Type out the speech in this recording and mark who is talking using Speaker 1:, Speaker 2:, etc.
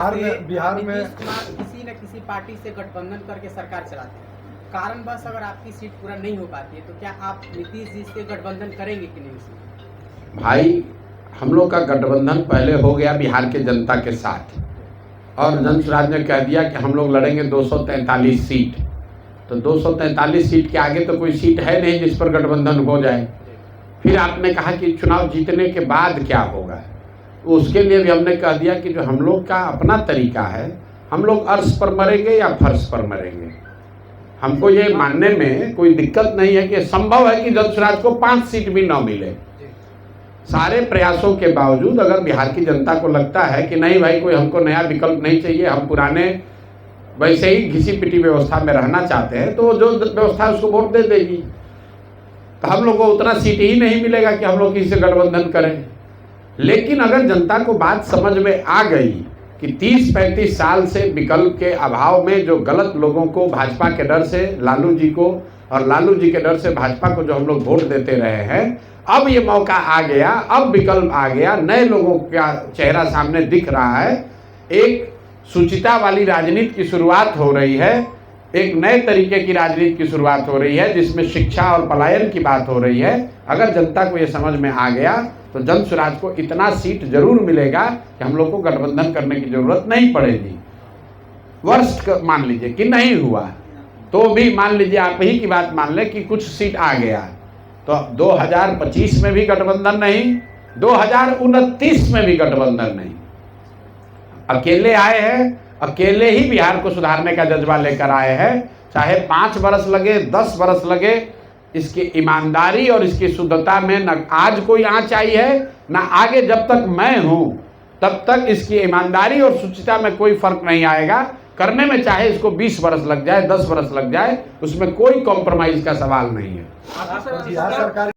Speaker 1: बिहार में
Speaker 2: नीतीश कुमार किसी न किसी पार्टी से गठबंधन करके सरकार चलाते हैं। कारणवश अगर आपकी सीट पूरा नहीं हो पाती है तो क्या आप नीतीश जी से गठबंधन करेंगे कि नहीं उसमें?
Speaker 3: भाई, हम लोग का गठबंधन पहले हो गया बिहार के जनता के साथ, और जनसुराज ने कह दिया कि हम लोग लड़ेंगे 243 सीट। तो 243 सीट के आगे तो कोई सीट है नहीं जिस पर गठबंधन हो जाए। फिर आपने कहा कि चुनाव जीतने के बाद क्या होगा, उसके लिए भी हमने कह दिया कि जो हम लोग का अपना तरीका है, हम लोग अर्श पर मरेंगे या फर्श पर मरेंगे। हमको ये मानने में कोई दिक्कत नहीं है कि संभव है कि जनसुराज को 5 सीट भी न मिले। सारे प्रयासों के बावजूद अगर बिहार की जनता को लगता है कि नहीं भाई, कोई हमको नया विकल्प नहीं चाहिए, हम पुराने वैसे ही घिसी पिटी व्यवस्था में रहना चाहते हैं, तो जो व्यवस्था है उसको वोट दे देगी। तो हम लोग को उतना सीट ही नहीं मिलेगा कि हम लोग किसी से गठबंधन करें। लेकिन अगर जनता को बात समझ में आ गई कि 30-35 साल से विकल्प के अभाव में जो गलत लोगों को भाजपा के डर से लालू जी को, और लालू जी के डर से भाजपा को जो हम लोग वोट देते रहे हैं, अब ये मौका आ गया, अब विकल्प आ गया, नए लोगों का चेहरा सामने दिख रहा है, एक सुचिता वाली राजनीति की शुरुआत हो रही है, एक नए तरीके की राजनीति की शुरुआत हो रही है जिसमें शिक्षा और पलायन की बात हो रही है। अगर जनता को ये समझ में आ गया तो जनसुराज को इतना सीट जरूर मिलेगा कि हम लोग को गठबंधन करने की जरूरत नहीं पड़ेगी। वर्स्ट मान लीजिए कि नहीं हुआ तो भी मान लीजिए, आप ही की बात मान ले कि कुछ सीट आ गया, तो 2025 में भी गठबंधन नहीं, 2029 में भी गठबंधन नहीं। अकेले आए हैं, अकेले ही बिहार को सुधारने का जज्बा लेकर आए हैं। चाहे 5 बरस लगे, 10 बरस लगे, इसकी ईमानदारी और इसकी शुद्धता में न आज कोई आँच आई है, न आगे जब तक मैं हूं तब तक इसकी ईमानदारी और शुचिता में कोई फर्क नहीं आएगा। करने में चाहे इसको 20 बरस लग जाए, 10 बरस लग जाए, उसमें कोई कॉम्प्रोमाइज का सवाल नहीं है।
Speaker 1: बिहार सरकार